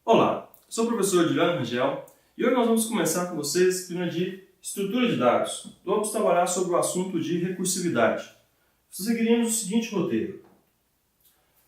Olá, sou o professor Juliano Rangel e hoje nós vamos começar com vocês a disciplina de estrutura de dados. Vamos trabalhar sobre o assunto de recursividade. Seguiremos o seguinte roteiro.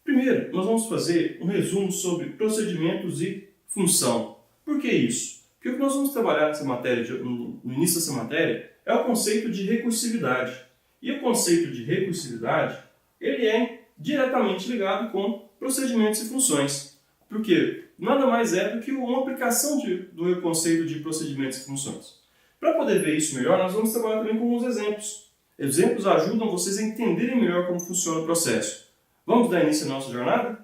Primeiro, nós vamos fazer um resumo sobre procedimentos e função. Por que isso? Porque o que nós vamos trabalhar nessa matéria, no início dessa matéria é o conceito de recursividade. E o conceito de recursividade ele é diretamente ligado com procedimentos e funções. Por quê? Nada mais é do que uma aplicação do conceito de procedimentos e funções. Para poder ver isso melhor, nós vamos trabalhar também com alguns exemplos. Exemplos ajudam vocês a entenderem melhor como funciona o processo. Vamos dar início à nossa jornada?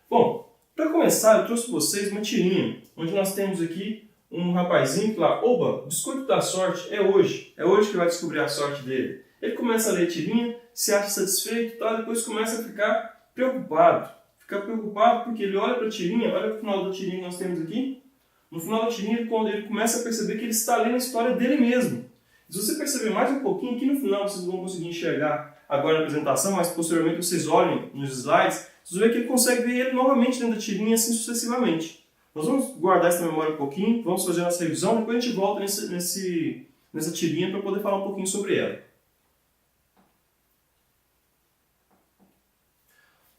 Bom, para começar, eu trouxe para vocês uma tirinha, onde nós temos aqui um rapazinho que lá, oba, biscoito da sorte é hoje que vai descobrir a sorte dele. Ele começa a ler a tirinha, se acha satisfeito, tá? Depois começa a ficar preocupado. Fica preocupado porque ele olha para a tirinha, olha para o final da tirinha que nós temos aqui. No final da tirinha, quando ele começa a perceber que ele está lendo a história dele mesmo. Se você perceber mais um pouquinho, aqui no final vocês vão conseguir enxergar agora na apresentação, mas posteriormente vocês olhem nos slides, vocês vão ver que ele consegue ver ele novamente dentro da tirinha, assim sucessivamente. Nós vamos guardar essa memória um pouquinho, vamos fazer a nossa revisão, depois a gente volta nessa tirinha para poder falar um pouquinho sobre ela.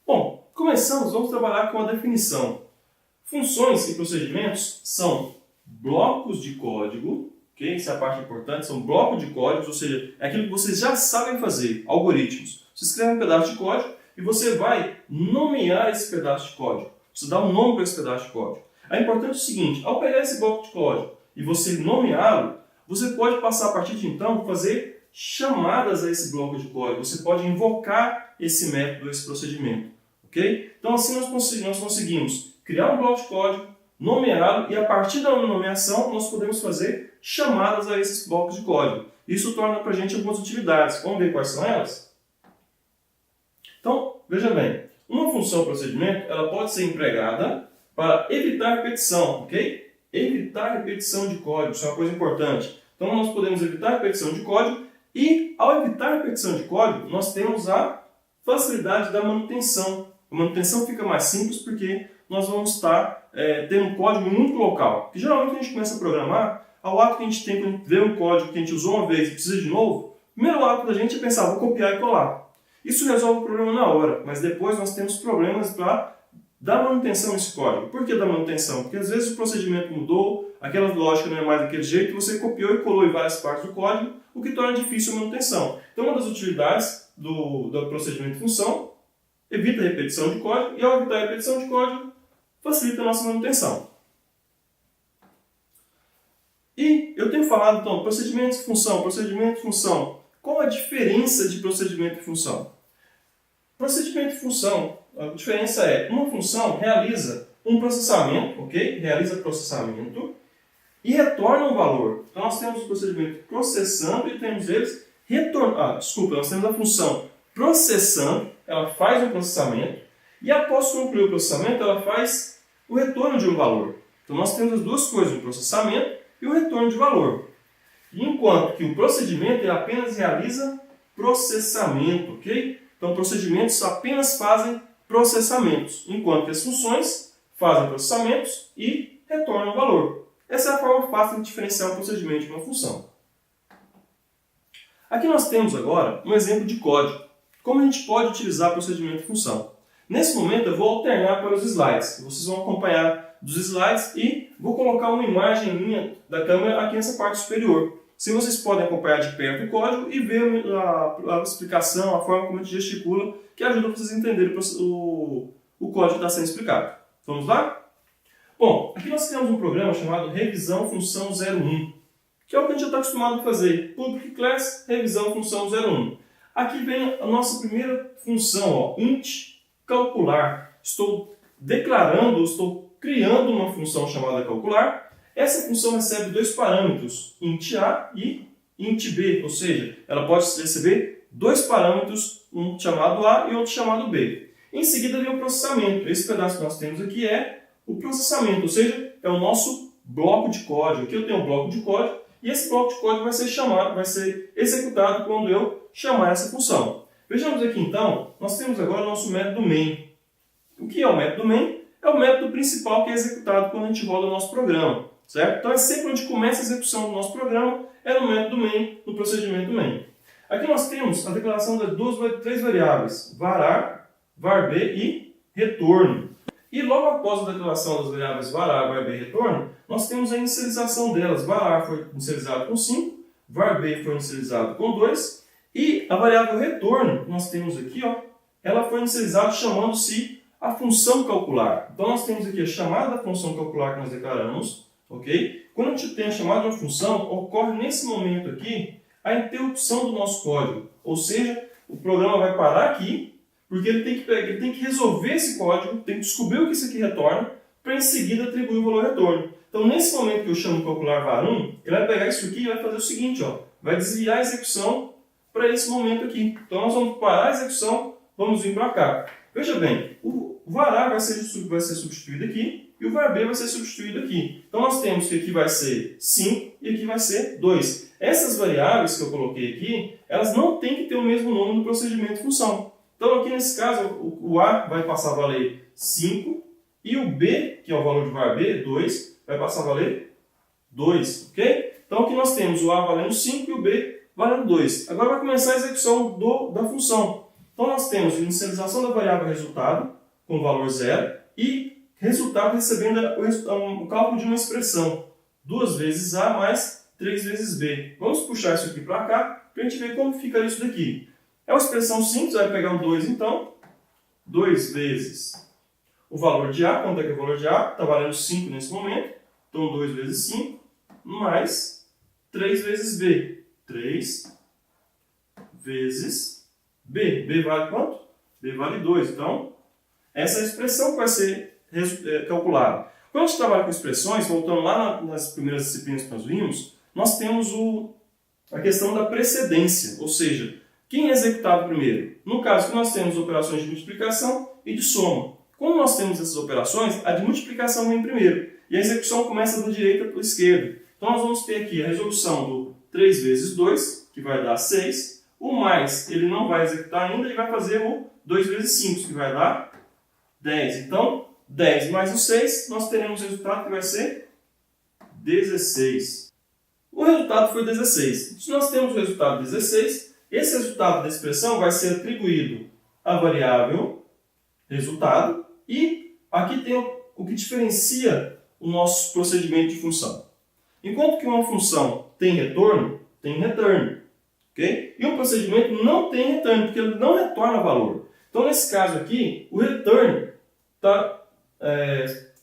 Bom, começamos, vamos trabalhar com a definição. Funções e procedimentos são blocos de código, ok? Essa é a parte importante, são blocos de códigos, ou seja, é aquilo que vocês já sabem fazer, algoritmos. Você escreve um pedaço de código e você vai nomear esse pedaço de código. Você dá um nome para esse pedaço de código. É importante o seguinte, ao pegar esse bloco de código e você nomeá-lo, você pode passar a partir de então fazer chamadas a esse bloco de código. Você pode invocar esse método, esse procedimento. Okay? Então assim nós conseguimos criar um bloco de código, nomeá-lo e a partir da nomeação nós podemos fazer chamadas a esses blocos de código. Isso torna para a gente algumas utilidades. Vamos ver quais são elas? Então, veja bem, uma função procedimento ela pode ser empregada para evitar repetição, ok? Evitar repetição de código, isso é uma coisa importante. Então nós podemos evitar repetição de código e ao evitar repetição de código nós temos a facilidade da manutenção. A manutenção fica mais simples porque nós vamos estar tendo um código em um local. Porque geralmente quando a gente começa a programar, ao ato que a gente tem quando vê um código que a gente usou uma vez e precisa de novo, o primeiro ato da gente é pensar, vou copiar e colar. Isso resolve o problema na hora, mas depois nós temos problemas para dar manutenção nesse código. Por que dar manutenção? Porque às vezes o procedimento mudou, aquela lógica não é mais daquele jeito, você copiou e colou em várias partes do código, o que torna difícil a manutenção. Então uma das utilidades do procedimento de função evita a repetição de código e ao evitar a repetição de código facilita a nossa manutenção. E eu tenho falado então procedimento de função, procedimento de função. Qual a diferença de procedimento e função? Procedimento e função, a diferença é uma função realiza um processamento, ok? Realiza processamento e retorna um valor. Então nós temos o procedimento processando e temos eles retornando. Nós temos a função processando, ela faz um processamento e após concluir o processamento ela faz o retorno de um valor. Então nós temos as duas coisas, o processamento e o retorno de valor. Enquanto que o procedimento ele apenas realiza processamento, ok? Então procedimentos apenas fazem processamentos, enquanto que as funções fazem processamentos e retornam valor. Essa é a forma fácil de diferenciar um procedimento de uma função. Aqui nós temos agora um exemplo de código. Como a gente pode utilizar procedimento e função? Nesse momento eu vou alternar para os slides. Vocês vão acompanhar dos slides e vou colocar uma imagem minha da câmera aqui nessa parte superior. Se vocês podem acompanhar de perto o código e ver a explicação, a forma como a gente gesticula, que ajuda vocês a entenderem o código que está sendo explicado. Vamos lá? Bom, aqui nós temos um programa chamado Revisão Função 01, que é o que a gente já está acostumado a fazer. Public Class, Revisão Função 01. Aqui vem a nossa primeira função, ó, int calcular. Estou criando uma função chamada calcular. Essa função recebe dois parâmetros, int a e int b, ou seja, ela pode receber dois parâmetros, um chamado a e outro chamado b. Em seguida vem o processamento. Esse pedaço que nós temos aqui é o processamento, ou seja, é o nosso bloco de código. Aqui eu tenho um bloco de código e esse bloco de código vai ser executado quando eu chamar essa função. Vejamos aqui então, nós temos agora o nosso método main. O que é o método main? É o método principal que é executado quando a gente roda o nosso programa, certo? Então é sempre onde começa a execução do nosso programa, é no método main, no procedimento main. Aqui nós temos a declaração de três variáveis, var b e retorno. E logo após a declaração das variáveis var, varb e retorno, nós temos a inicialização delas. Var foi inicializado com 5, varb foi inicializado com 2, e a variável retorno, nós temos aqui, ó, ela foi inicializada chamando-se a função calcular. Então nós temos aqui a chamada da função calcular que nós declaramos, ok? Quando a gente tem a chamada de uma função, ocorre nesse momento aqui a interrupção do nosso código. Ou seja, o programa vai parar aqui, porque ele tem que resolver esse código, tem que descobrir o que isso aqui retorna, para em seguida atribuir o valor retorno. Então, nesse momento que eu chamo calcular var1, ele vai pegar isso aqui e vai fazer o seguinte, ó, vai desviar a execução para esse momento aqui. Então, nós vamos parar a execução, vamos vir para cá. Veja bem, o var vai ser substituído aqui e o varb vai ser substituído aqui. Então, nós temos que aqui vai ser 5 e aqui vai ser 2. Essas variáveis que eu coloquei aqui, elas não têm que ter o mesmo nome no procedimento função. Então, aqui nesse caso, o A vai passar a valer 5 e o B, que é o valor de var B, 2, vai passar a valer 2, ok? Então, aqui nós temos o A valendo 5 e o B valendo 2. Agora vai começar a execução da função. Então, nós temos a inicialização da variável resultado com valor 0 e resultado recebendo o cálculo de uma expressão. 2 vezes A mais 3 vezes B. Vamos puxar isso aqui para cá para a gente ver como fica isso daqui. É uma expressão simples, vai pegar o 2 então. 2 vezes o valor de A, quanto é que é o valor de A? Está valendo 5 nesse momento. Então 2 vezes 5, mais 3 vezes B. 3 vezes B. B vale quanto? B vale 2. Então, essa é a expressão que vai ser calculada. Quando a gente trabalha com expressões, voltando lá nas primeiras disciplinas que nós vimos, nós temos a questão da precedência, ou seja, quem é executado primeiro? No caso que nós temos operações de multiplicação e de soma. Como nós temos essas operações, a de multiplicação vem primeiro. E a execução começa da direita para a esquerda. Então nós vamos ter aqui a resolução do 3 vezes 2, que vai dar 6. O mais, ele não vai executar ainda, ele vai fazer o 2 vezes 5, que vai dar 10. Então, 10 mais o 6, nós teremos o resultado que vai ser 16. O resultado foi 16. Se nós temos o resultado 16, esse resultado da expressão vai ser atribuído à variável resultado e aqui tem o que diferencia o nosso procedimento de função. Enquanto que uma função tem retorno, tem return. Okay? E um procedimento não tem return, porque ele não retorna valor. Então, nesse caso aqui, o return está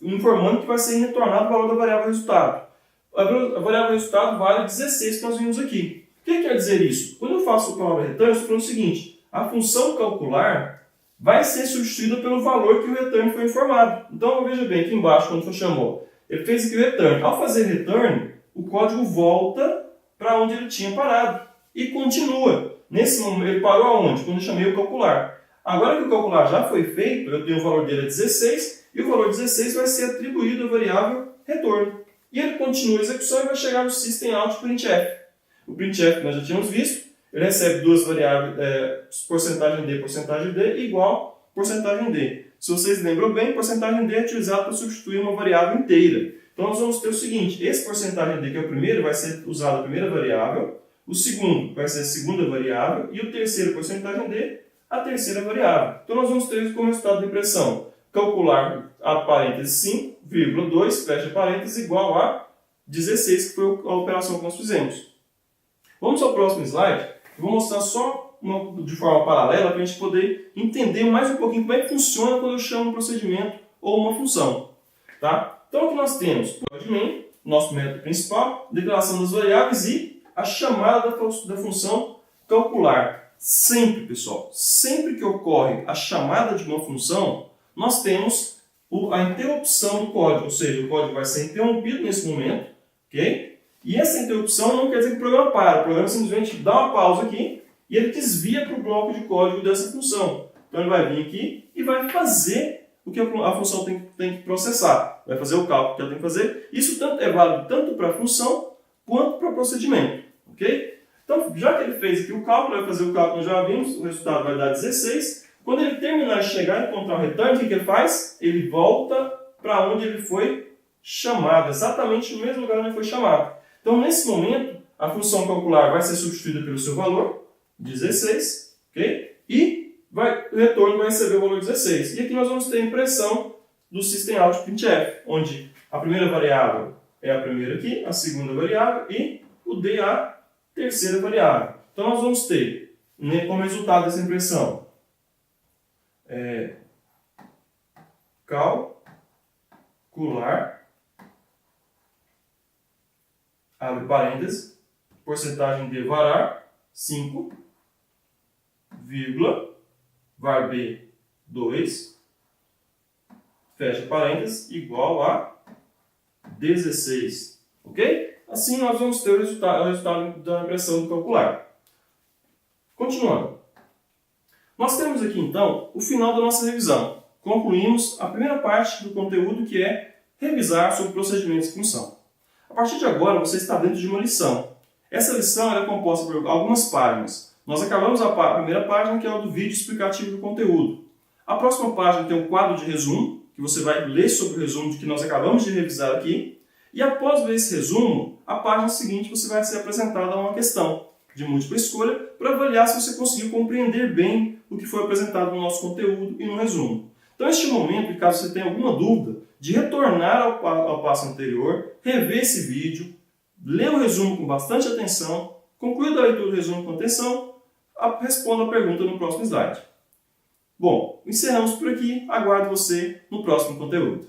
informando que vai ser retornado o valor da variável resultado. A variável resultado vale 16 que nós vimos aqui. O que quer dizer isso? Quando eu faço a palavra return, eu estou falando o seguinte: a função calcular vai ser substituída pelo valor que o return foi informado. Então, veja bem, aqui embaixo, quando você chamou, ele fez aqui o return. Ao fazer return, o código volta para onde ele tinha parado e continua. Nesse momento, ele parou aonde? Quando eu chamei o calcular. Agora que o calcular já foi feito, eu tenho o valor dele a 16 e o valor 16 vai ser atribuído à variável retorno. E ele continua a execução e vai chegar no system.out.printf. O printf que nós já tínhamos visto, ele recebe duas variáveis, porcentagem D igual porcentagem D. Se vocês lembram bem, porcentagem D é utilizado para substituir uma variável inteira. Então nós vamos ter o seguinte: esse porcentagem D, que é o primeiro, vai ser usado a primeira variável, o segundo vai ser a segunda variável e o terceiro, porcentagem D, a terceira variável. Então nós vamos ter como resultado da impressão calcular a parêntese 5, vírgula 2, fecha parêntese, igual a 16, que foi a operação que nós fizemos. Vamos ao próximo slide. Eu vou mostrar só de forma paralela para a gente poder entender mais um pouquinho como é que funciona quando eu chamo um procedimento ou uma função. Tá? Então aqui nós temos o main, nosso método principal, declaração das variáveis e a chamada da função calcular. Sempre, pessoal, sempre que ocorre a chamada de uma função, nós temos a interrupção do código, ou seja, o código vai ser interrompido nesse momento, ok? E essa interrupção não quer dizer que o programa para, o programa simplesmente dá uma pausa aqui e ele desvia para o bloco de código dessa função. Então ele vai vir aqui e vai fazer o que a função tem que processar, vai fazer o cálculo que ela tem que fazer. Isso é válido tanto para a função quanto para o procedimento, ok? Então, já que ele fez aqui o cálculo, vai fazer o cálculo, nós já vimos, o resultado vai dar 16, Quando ele terminar de chegar e encontrar o return, o que ele faz? Ele volta para onde ele foi chamado, exatamente no mesmo lugar onde ele foi chamado. Então, nesse momento, a função calcular vai ser substituída pelo seu valor, 16, ok? E o retorno vai receber o valor 16. E aqui nós vamos ter a impressão do system.out printf, onde a primeira variável é a primeira aqui, a segunda variável e o D a terceira variável. Então, nós vamos ter, como resultado dessa impressão, calcular, abre parênteses, porcentagem de varar, 5, vírgula, var b, 2, fecha parênteses, igual a 16. Ok? Assim nós vamos ter o resultado da impressão do calcular. Continuando. Nós temos aqui então o final da nossa revisão. Concluímos a primeira parte do conteúdo, que é revisar sobre procedimentos de função. A partir de agora você está dentro de uma lição. Essa lição é composta por algumas páginas. Nós acabamos a primeira página, que é o do vídeo explicativo do conteúdo. A próxima página tem um quadro de resumo, que você vai ler sobre o resumo que nós acabamos de revisar aqui. E após ver esse resumo, a página seguinte você vai ser apresentado a uma questão de múltipla escolha para avaliar se você conseguiu compreender bem o que foi apresentado no nosso conteúdo e no resumo. Então, neste momento, caso você tenha alguma dúvida, de retornar ao passo anterior, rever esse vídeo, ler o resumo com bastante atenção, concluir a leitura do resumo com atenção, responda a pergunta no próximo slide. Bom, encerramos por aqui. Aguardo você no próximo conteúdo.